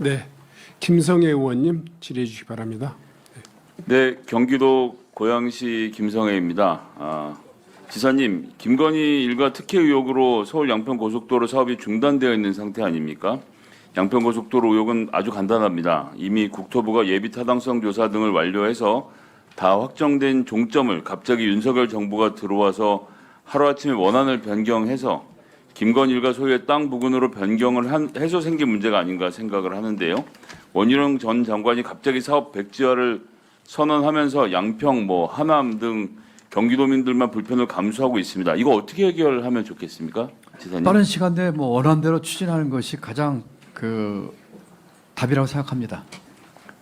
네, 김성애 의원님 질의해 주시기 바랍니다. 네, 경기도 고양시 김성애입니다. 지사님, 김건희 일가 특혜 의혹으로 서울 양평고속도로 사업이 중단되어 있는 상태 아닙니까? 양평고속도로 의혹은 아주 간단합니다. 이미 국토부가 예비 타당성 조사 등을 완료해서 다 확정된 종점을 갑자기 윤석열 정부가 들어와서 하루아침에 원안을 변경해서 김건희 일가 소유의 땅 부근으로 변경을 해서 생긴 문제가 아닌가 생각을 하는데요. 원희룡 전 장관이 갑자기 사업 백지화를 선언하면서 양평, 하남 등 경기도민들만 불편을 감수하고 있습니다. 이거 어떻게 해결하면 좋겠습니까, 지사님? 빠른 시간 내에 원안대로 추진하는 것이 가장 답이라고 생각합니다.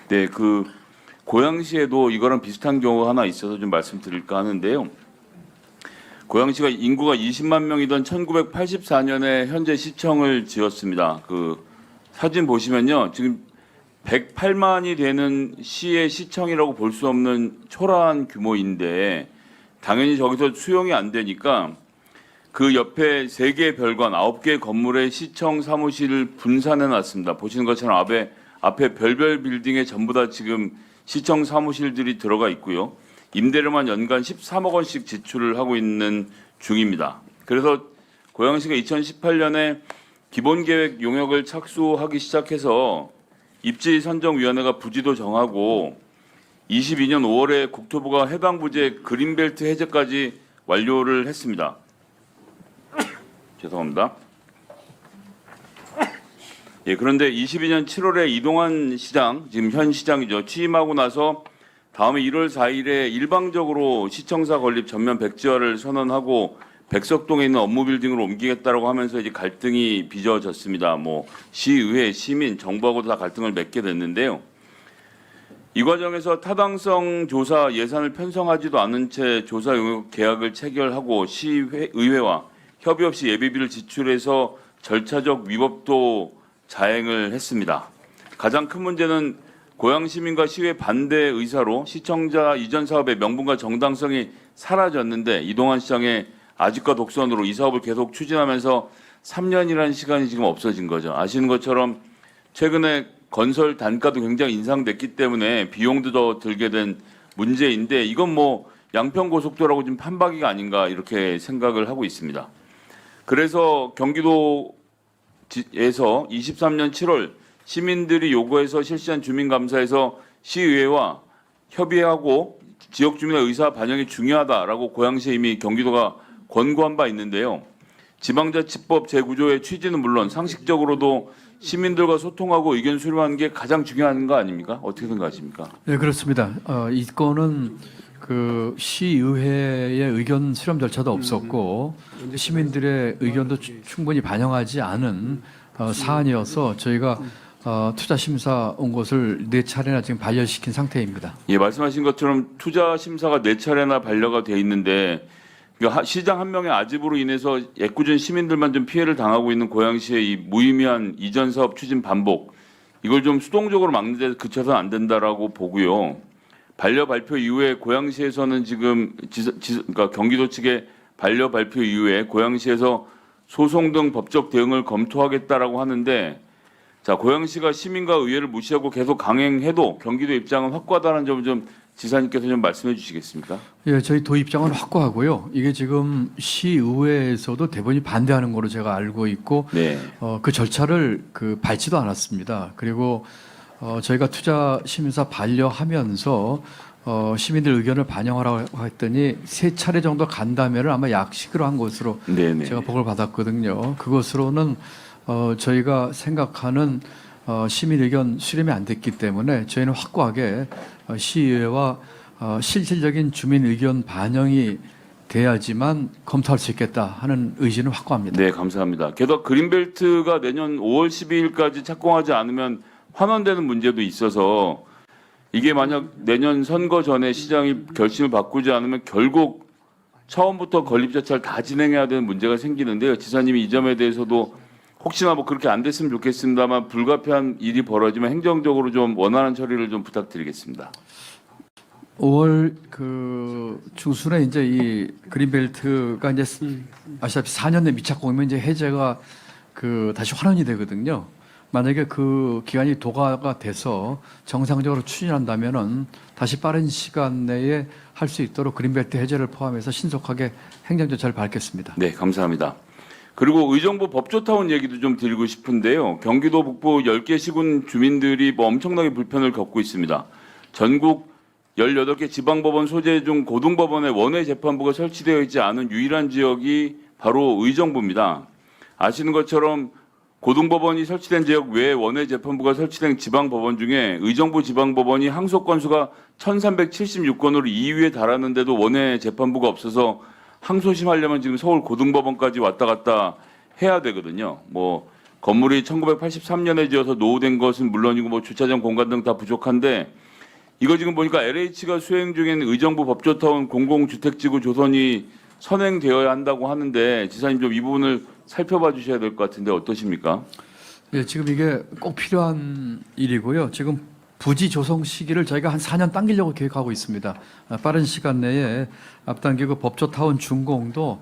네, 고양시에도 이거랑 비슷한 경우가 하나 있어서 좀 말씀드릴까 하는데요. 고양시가 인구가 20만 명이던 1984년에 현재 시청을 지었습니다. 사진 보시면요, 지금 108만이 되는 시의 시청이라고 볼 수 없는 초라한 규모인데 당연히 저기서 수용이 안 되니까 그 옆에 3개의 별관 9개의 건물의 시청 사무실을 분산해 놨습니다. 보시는 것처럼 앞에 별별 빌딩에 전부 다 지금 시청 사무실들이 들어가 있고요. 임대료만 연간 13억 원씩 지출을 하고 있는 중입니다. 그래서 고양시가 2018년에 기본계획 용역을 착수하기 시작해서 입지선정위원회가 부지도 정하고 22년 5월에 국토부가 해당 부지의 그린벨트 해제까지 완료를 했습니다. 죄송합니다. 예, 그런데 22년 7월에 이동환 시장, 지금 현 시장이죠, 취임하고 나서 다음에 1월 4일에 일방적으로 시청사 건립 전면 백지화를 선언하고 백석동에 있는 업무 빌딩으로 옮기겠다라고 하면서 이제 갈등이 빚어졌습니다. 시의회, 시민, 정부하고도 다 갈등을 맺게 됐는데요. 이 과정에서 타당성 조사 예산을 편성하지도 않은 채 조사 용역 계약을 체결하고 시의회와 협의 없이 예비비를 지출해서 절차적 위법도 자행을 했습니다. 가장 큰 문제는 고양 시민과 시의회 반대 의사로 시청자 이전 사업의 명분과 정당성이 사라졌는데 이동환 시장의 아직과 독선으로 이 사업을 계속 추진하면서 3년이라는 시간이 지금 없어진 거죠. 아시는 것처럼 최근에 건설 단가도 굉장히 인상됐기 때문에 비용도 더 들게 된 문제인데 이건 양평고속도로라고 좀 판박이가 아닌가 이렇게 생각을 하고 있습니다. 그래서 경기도에서 23년 7월 시민들이 요구해서 실시한 주민감사에서 시의회와 협의하고 지역 주민의 의사 반영이 중요하다라고 고양시에 이미 경기도가 권고한 바 있는데요. 지방자치법 재구조의 취지는 물론 상식적으로도 시민들과 소통하고 의견 수렴하는 게 가장 중요한 거 아닙니까? 어떻게 생각하십니까? 네, 그렇습니다. 이 건은 시의회의 의견 수렴 절차도 없었고 시민들의 의견도 충분히 반영하지 않은 사안이어서 저희가 투자심사 온 것을 4차례나 지금 반려시킨 상태입니다. 예, 말씀하신 것처럼 투자심사가 4차례나 반려가 돼 있는데 시장 한 명의 아집으로 인해서 애꿎은 시민들만 좀 피해를 당하고 있는 고양시의 이 무의미한 이전 사업 추진 반복, 이걸 좀 수동적으로 막는 데 그쳐서는 안 된다라고 보고요. 반려 발표 이후에 고양시에서는 지금 그러니까 경기도 측의 반려 발표 이후에 고양시에서 소송 등 법적 대응을 검토하겠다라고 하는데, 자, 고양시가 시민과 의회를 무시하고 계속 강행해도 경기도 입장은 확고하다는 점을 좀 지사님께서 좀 말씀해 주시겠습니까? 예, 저희 도 입장은 확고하고요. 이게 지금 시의회에서도 대부분이 반대하는 거로 제가 알고 있고, 네. 그 절차를 밟지도 않았습니다. 그리고 저희가 투자 심사 반려하면서 시민들 의견을 반영하라고 했더니 3차례 정도 간담회를 아마 약식으로 한 것으로 네네. 제가 보고를 받았거든요. 그것으로는 저희가 생각하는 시민 의견 수렴이 안 됐기 때문에 저희는 확고하게 시의회와 실질적인 주민 의견 반영이 돼야지만 검토할 수 있겠다 하는 의지는 확고합니다. 네, 감사합니다. 게다가 그린벨트가 내년 5월 12일까지 착공하지 않으면 환원되는 문제도 있어서 이게 만약 내년 선거 전에 시장이 결심을 바꾸지 않으면 결국 처음부터 건립 절차를 다 진행해야 되는 문제가 생기는데요. 지사님이 이 점에 대해서도 혹시나 그렇게 안 됐으면 좋겠습니다만 불가피한 일이 벌어지면 행정적으로 좀 원활한 처리를 좀 부탁드리겠습니다. 5월 중순에 이제 이 그린벨트가 이제 아시다시피 4년 내 미착공이면 이제 해제가 다시 환원이 되거든요. 만약에 그 기간이 도과가 돼서 정상적으로 추진한다면은 다시 빠른 시간 내에 할 수 있도록 그린벨트 해제를 포함해서 신속하게 행정조치를 밟겠습니다. 네, 감사합니다. 그리고 의정부 법조타운 얘기도 좀 드리고 싶은데요. 경기도 북부 10개 시군 주민들이 뭐 엄청나게 불편을 겪고 있습니다. 전국 18개 지방법원 소재 중 고등법원의 원외 재판부가 설치되어 있지 않은 유일한 지역이 바로 의정부입니다. 아시는 것처럼 고등법원이 설치된 지역 외에 원외 재판부가 설치된 지방법원 중에 의정부 지방법원이 항소 건수가 1376건으로 2위에 달하는데도 원외 재판부가 없어서 항소심 하려면 지금 서울 고등법원까지 왔다 갔다 해야 되거든요. 뭐 건물이 1983년에 지어서 노후된 것은 물론이고 뭐 주차장 공간 등 다 부족한데 이거 지금 보니까 LH가 수행 중인 의정부 법조타운 공공주택지구 조선이 선행되어야 한다고 하는데 지사님 좀 이 부분을 살펴봐 주셔야 될 것 같은데 어떠십니까? 예, 지금 이게 꼭 필요한 일이고요. 지금 부지 조성 시기를 저희가 한 4년 당기려고 계획하고 있습니다. 빠른 시간 내에 앞당기고 법조타운 준공도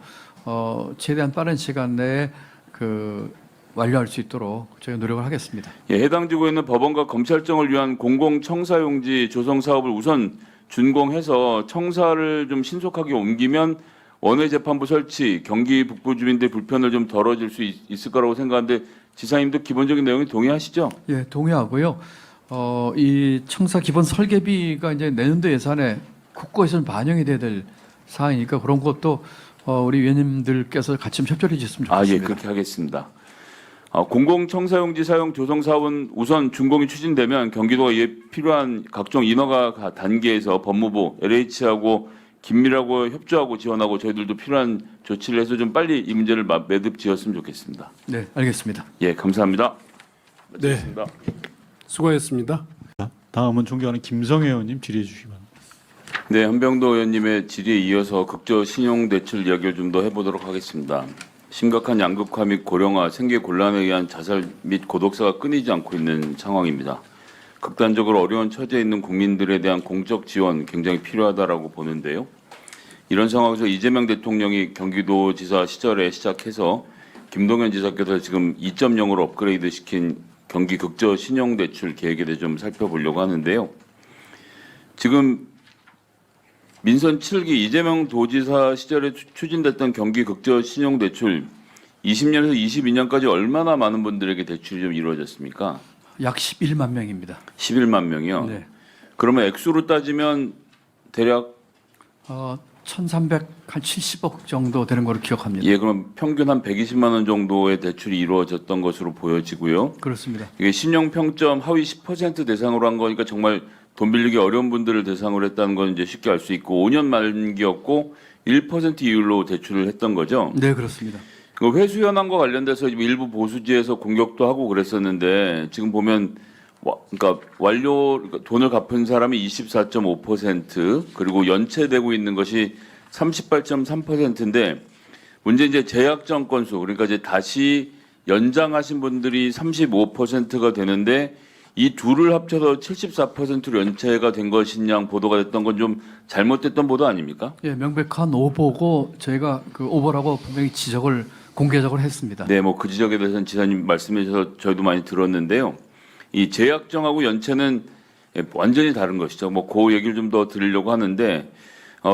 최대한 빠른 시간 내에 완료할 수 있도록 저희가 노력을 하겠습니다. 예, 해당 지구에 있는 법원과 검찰청을 위한 공공청사용지 조성 사업을 우선 준공해서 청사를 좀 신속하게 옮기면 원외 재판부 설치, 경기 북부 주민들 불편을 좀 덜어질 수 있을 거라고 생각하는데 지사님도 기본적인 내용에 동의하시죠? 예, 동의하고요. 이 청사 기본 설계비가 이제 내년도 예산에 국고에서는 반영이 돼야 될 사항이니까 그런 것도 우리 위원님들께서 같이 좀 협조해 주셨으면 좋겠습니다. 예, 그렇게 하겠습니다. 공공청사용지 사용 조성 사업은 우선 준공이 추진되면 경기도가 이에 필요한 각종 인허가 단계에서 법무부, LH하고 긴밀하고 협조하고 지원하고 저희들도 필요한 조치를 해서 좀 빨리 이 문제를 매듭 지었으면 좋겠습니다. 네, 알겠습니다. 예, 감사합니다. 네. 마치겠습니다. 수고하셨습니다. 다음은 존경하는 김성애 의원님 질의해 주시기 바랍니다. 네, 한병도 의원님의 질의에 이어서 극저 신용대출 이야기를 좀 더 해보도록 하겠습니다. 심각한 양극화 및 고령화, 생계 곤란에 의한 자살 및 고독사가 끊이지 않고 있는 상황입니다. 극단적으로 어려운 처지에 있는 국민들에 대한 공적 지원 굉장히 필요하다라고 보는데요. 이런 상황에서 이재명 대통령이 경기도지사 시절에 시작해서 김동연 지사께서 지금 2.0으로 업그레이드 시킨 경기 극저 신용대출 계획에 대해 좀 살펴보려고 하는데요. 지금 민선 7기 이재명 도지사 시절에 추진됐던 경기 극저 신용대출 20년에서 22년까지 얼마나 많은 분들에게 대출이 좀 이루어졌습니까? 약 11만 명입니다. 11만 명이요. 네. 그러면 액수로 따지면 대략 1,370억 정도 되는 걸로 기억합니다. 예, 그럼 평균 한 120만 원 정도의 대출이 이루어졌던 것으로 보여지고요. 그렇습니다. 이게 신용 평점 하위 10% 대상으로 한 거니까 정말 돈 빌리기 어려운 분들을 대상으로 했다는 건 이제 쉽게 알 수 있고 5년 만기였고 1% 이율로 대출을 했던 거죠. 네, 그렇습니다. 그 회수 현황과 관련돼서 일부 보수지에서 공격도 하고 그랬었는데 지금 보면 그러니까 돈을 갚은 사람이 24.5% 그리고 연체되고 있는 것이 38.3%인데 문제 이제 재약정 건수 그러니까 이제 다시 연장하신 분들이 35%가 되는데 이 둘을 합쳐서 74%로 연체가 된 것이냐 보도가 됐던 건 좀 잘못됐던 보도 아닙니까? 예, 명백한 오보고 저희가 그 오보라고 분명히 지적을 공개적으로 했습니다. 네, 뭐 그 지적에 대해서는 지사님 말씀해 주셔서 저희도 많이 들었는데요. 이 재약정하고 연체는 완전히 다른 것이죠. 뭐 그 얘기를 좀 더 드리려고 하는데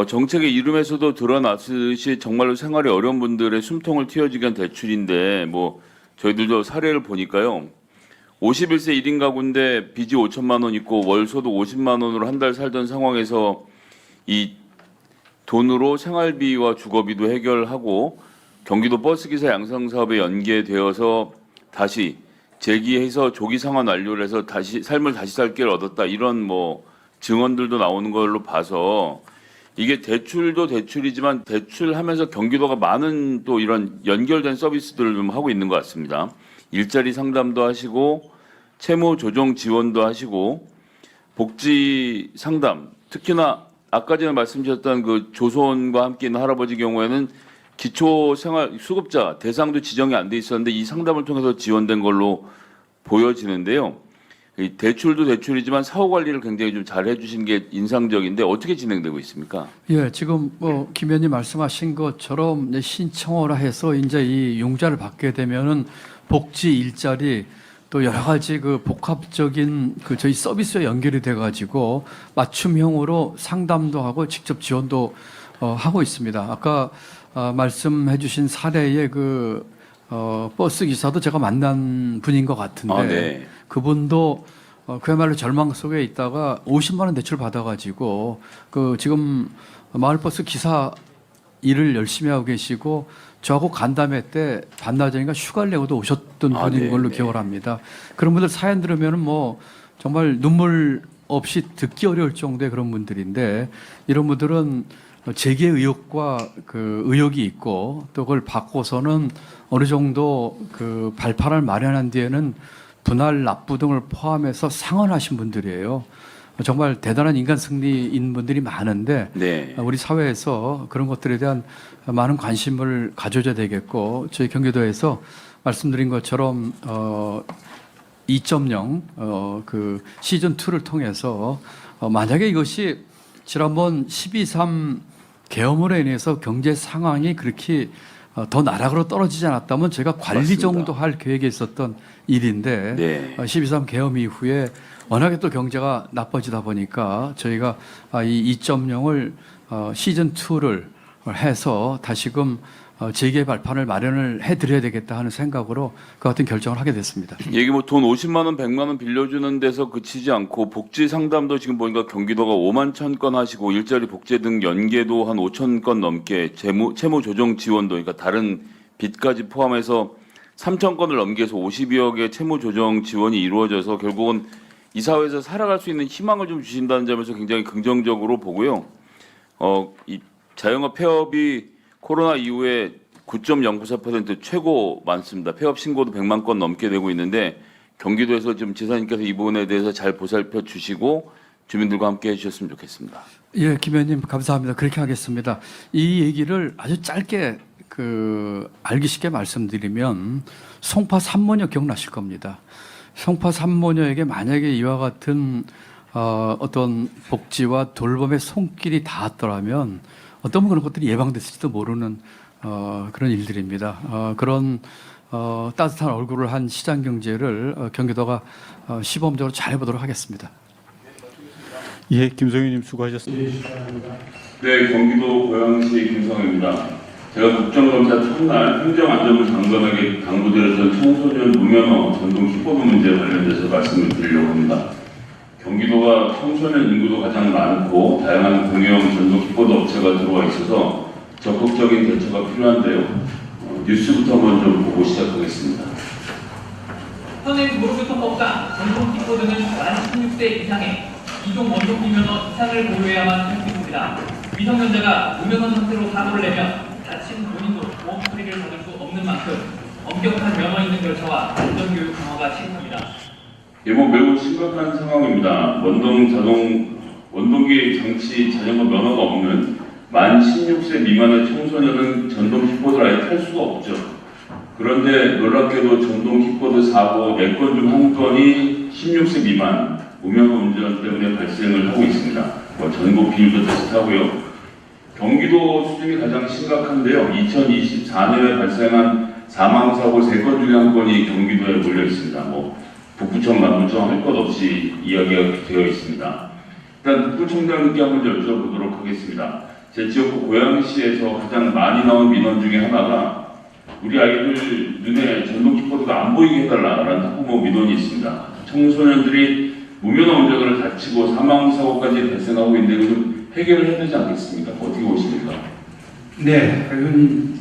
정책의 이름에서도 드러났듯이 정말로 생활이 어려운 분들의 숨통을 틔워주기 위한 대출인데 뭐 저희들도 사례를 보니까요. 51세 1인 가구인데 빚이 5천만 원 있고 월 소득 50만 원으로 한 달 살던 상황에서 이 돈으로 생활비와 주거비도 해결하고 경기도 버스기사 양성 사업에 연계되어서 다시 재기해서 조기 상환 완료를 해서 다시 삶을 다시 살 길을 얻었다 이런 뭐 증언들도 나오는 걸로 봐서 이게 대출도 대출이지만 대출하면서 경기도가 많은 또 이런 연결된 서비스들을 좀 하고 있는 것 같습니다. 일자리 상담도 하시고 채무 조정 지원도 하시고 복지 상담 특히나 아까 전에 말씀 주셨던 그 조손과 함께 있는 할아버지 경우에는 기초 생활 수급자 대상도 지정이 안 돼 있었는데 이 상담을 통해서 지원된 걸로 보여지는데요. 이 대출도 대출이지만 사후 관리를 굉장히 좀 잘 해주신 게 인상적인데 어떻게 진행되고 있습니까? 예, 지금 김 의원님 말씀하신 것처럼 이제 신청을 해서 이제 이 융자를 받게 되면은 복지 일자리 또 여러 가지 그 복합적인 그 저희 서비스와 연결이 돼가지고 맞춤형으로 상담도 하고 직접 지원도 하고 있습니다. 아까 말씀해주신 사례의 그 버스 기사도 제가 만난 분인 것 같은데 아, 네. 그분도 그야말로 절망 속에 있다가 50만 원 대출 받아가지고 그 지금 마을버스 기사 일을 열심히 하고 계시고 저하고 간담회 때 반나절인가 휴가를 내고도 오셨던 아, 분인 네, 걸로 네. 기억을 합니다. 그런 분들 사연 들으면은 뭐 정말 눈물 없이 듣기 어려울 정도의 그런 분들인데 이런 분들은 재계 의욕과 그 의욕이 있고 또 그걸 받고서는 어느 정도 그 발판을 마련한 뒤에는 분할 납부 등을 포함해서 상환하신 분들이에요. 정말 대단한 인간 승리인 분들이 많은데 네. 우리 사회에서 그런 것들에 대한 많은 관심을 가져줘야 되겠고 저희 경기도에서 말씀드린 것처럼 2.0 그 시즌 2를 통해서 만약에 이것이 지난번 12.3 계엄으로 인해서 경제 상황이 그렇게 더 나락으로 떨어지지 않았다면 제가 관리 맞습니다. 정도 할 계획에 있었던 일인데 네. 12.3 계엄 이후에 워낙에 또 경제가 나빠지다 보니까 저희가 이 2.0을 시즌 2를 해서 다시금 재개 발판을 마련을 해드려야 되겠다 하는 생각으로 그 같은 결정을 하게 됐습니다. 얘기 뭐 돈 50만 원, 100만 원 빌려주는 데서 그치지 않고 복지 상담도 지금 보니까 경기도가 5만 1천 건 하시고 일자리 복지 등 연계도 한 5천 건 넘게 채무 조정 지원도 그러니까 다른 빚까지 포함해서 3천 건을 넘겨서 52억의 채무 조정 지원이 이루어져서 결국은 이 사회에서 살아갈 수 있는 희망을 좀 주신다는 점에서 굉장히 긍정적으로 보고요. 이 자영업 폐업이 코로나 이후에 9.094% 최고 많습니다. 폐업 신고도 100만 건 넘게 되고 있는데 경기도에서 지금 지사님께서 이 부분에 대해서 잘 보살펴 주시고 주민들과 함께 해주셨으면 좋겠습니다. 예, 김 의원님 감사합니다. 그렇게 하겠습니다. 이 얘기를 아주 짧게 알기 쉽게 말씀드리면 송파 산모녀 기억나실 겁니다. 송파 산모녀에게 만약에 이와 같은 어떤 복지와 돌봄의 손길이 닿았더라면 어떤 그런 것들이 예방됐을지도 모르는 그런 일들입니다. 그런 따뜻한 얼굴을 한 시장 경제를 경기도가 시범적으로 잘 해보도록 하겠습니다. 예, 김성현 의원님 수고하셨습니다. 네, 경기도 고양시 김성입니다. 제가 국정감사 첫날 행정안전부 장관에게 당부드렸던 청소년 무면허 전동 킥보드 문제 관련돼서 말씀을 드리려고 합니다. 경기도가 청소년 인구도 가장 많고 다양한 공영 전동 킥보드 업체가 들어와 있어서 적극적인 대처가 필요한데요. 뉴스부터 먼저 보고 시작하겠습니다. 현행 도로교통법상 전동 킥보드는 만 16세 이상의 이종 원종 비면허 이상을 보유해야만 할 수 있습니다. 미성년자가 무면허 상태로 사고를 내면 다친 본인도 보험 처리를 받을 수 없는 만큼 엄격한 면허 있는 절차와 안전교육 강화가 시급합니다. 이거 매우 심각한 상황입니다. 원동기 장치 자전거 면허가 없는 만 16세 미만의 청소년은 전동 킥보드를 아예 탈 수가 없죠. 그런데 놀랍게도 전동 킥보드 사고 4건 중 1건이 16세 미만 무면허 운전 때문에 발생을 하고 있습니다. 전국 비율도 비슷하고요. 경기도 수준이 가장 심각한데요. 2024년에 발생한 사망사고 3건 중에 1건이 경기도에 몰려 있습니다. 북부청, 남부청 할 것 없이 이야기가 되어 있습니다. 일단 북부청장님께 한번 여쭤보도록 하겠습니다. 제 지역구 고양시에서 가장 많이 나온 민원 중에 하나가 우리 아이들 눈에 전동 킥보드가 안 보이게 해달라라는 학부모 민원이 있습니다. 청소년들이 무면허 운전을 다치고 사망사고까지 발생하고 있는데 좀 해결을 해야 되지 않겠습니까? 어떻게 보십니까? 네, 의원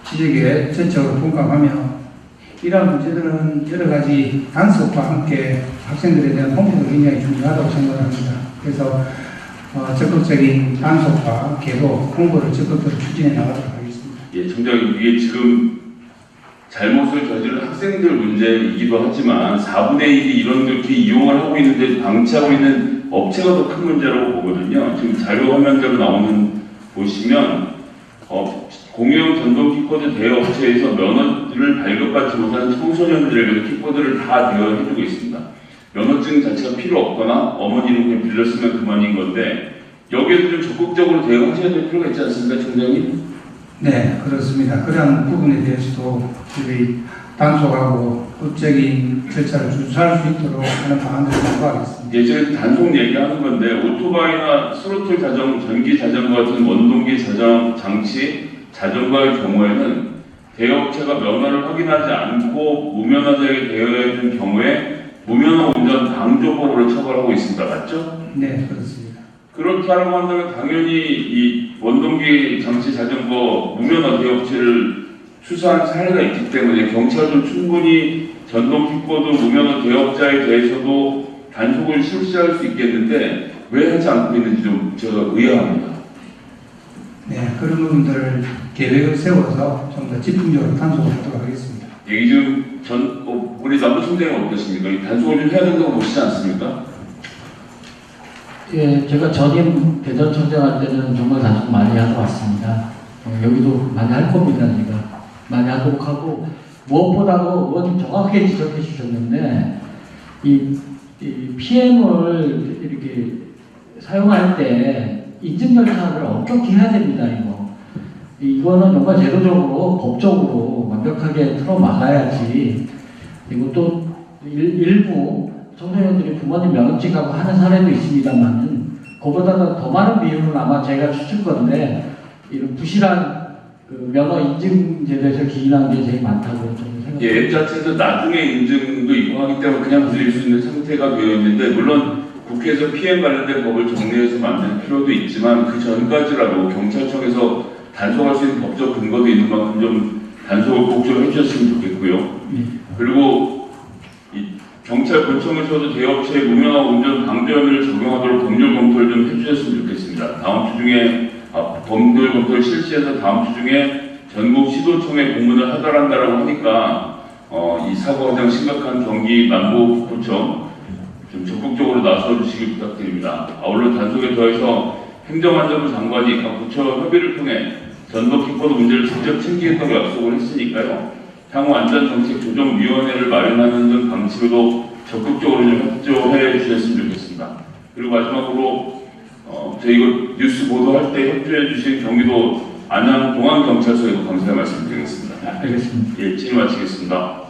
지적에 전적으로 공감하며 이러한 문제들은 여러 가지 단속과 함께 학생들에 대한 홍보도 굉장히 중요하다고 생각합니다. 그래서 적극적인 단속과 계속 홍보를 적극적으로 추진해 나가도록 하겠습니다. 예, 청장님, 이게 지금 잘못을 저지른 학생들 문제이기도 하지만 4분의 1이 이런 이렇게 이용을 하고 있는데 방치하고 있는 업체가 더 큰 문제라고 보거든요. 지금 자료 화면대로 나오는 보시면 공영 전동 킥보드 대업체에서 면허를 발급받지 못하는 청소년들에게도 킥보드를 다 대여해주고 있습니다. 면허증 자체가 필요 없거나 어머니는 그냥 빌렸으면 그만인 건데 여기에도 좀 적극적으로 대응하셔야 될 필요가 있지 않습니까, 청장님? 네, 그렇습니다. 그러한 부분에 대해서도 저희 단속하고 법적인 절차를 준수할 수 있도록 하는 방안들을 강구하겠습니다. 예전에 단속 얘기하는 건데 오토바이나 스로틀 자전거, 전기 자전거 같은 원동기 장치, 자전거의 경우에는 대업체가 면허를 확인하지 않고 무면허자에게 대여해준 경우에 무면허 운전 방조법으로 처벌하고 있습니다. 맞죠? 네, 그렇습니다. 그렇다고 한다면 당연히 이 원동기 장치 자전거 무면허 대업체를 수사한 사례가 있기 때문에 경찰도 충분히 전동 킥보드 무면허 대업자에 대해서도 단속을 실시할 수 있겠는데 왜 하지 않고 있는지 좀 제가 의아합니다. 네, 그런 부분들을 계획을 세워서 좀 더 집중적으로 단속을 하도록 하겠습니다. 얘기 좀 우리 남부총장은 어떻습니까? 이 단속을 좀 해야 된다고 보시지 않습니까? 예, 제가 전임 대전청장 할 때는 정말 단속 많이 하고 왔습니다. 여기도 많이 할 겁니다, 제가. 많이 하도록 하고, 무엇보다도 의원님 정확하게 지적해 주셨는데, 이 PM을 이렇게 사용할 때 인증 절차를 엄격히 해야 됩니다, 이거는 정말 제도적으로, 법적으로 완벽하게 틀어막아야지. 그리고 또 일부 청소년들이 부모님 면허증하고 하는 사례도 있습니다만, 그보다는 더 많은 비율은 아마 제가 추측 건데, 이런 부실한 그 면허 인증 제도에서 기인한 게 제일 많다고 좀 생각합니다. 예, 앱 자체도 나중에 인증도 있고 하기 때문에 그냥 드릴 수 있는 상태가 되어 있는데, 물론 국회에서 PM 관련된 법을 정리해서 만들 필요도 있지만 그 전까지라도 경찰청에서 단속할 수 있는 법적 근거도 있는 만큼 좀 단속을 꼭 좀 해주셨으면 좋겠고요. 그리고 이 경찰권청에서도 대업체의 무면허 운전 방조 혐의를 적용하도록 법률 검토를 좀 해주셨으면 좋겠습니다. 다음 주 중에 법률 검토를 실시해서 다음 주 중에 전국 시도청에 공문을 하달한다라고 하니까 이 사고가 가장 심각한 경기 남부구청 좀 적극적으로 나서주시길 부탁드립니다. 아울러 단속에 더해서 행정안전부 장관이 각 부처 협의를 통해 전동 킥보드 문제를 직접 챙기겠다고 약속을 했으니까요. 향후 안전정책조정위원회를 마련하는 등 방침으로 적극적으로 좀 협조해 주셨으면 좋겠습니다. 그리고 마지막으로 저희 이거 뉴스 보도할 때 협조해 주신 경기도 안양 동안경찰서에도 감사의 말씀 드리겠습니다. 알겠습니다. 예, 질의 마치겠습니다.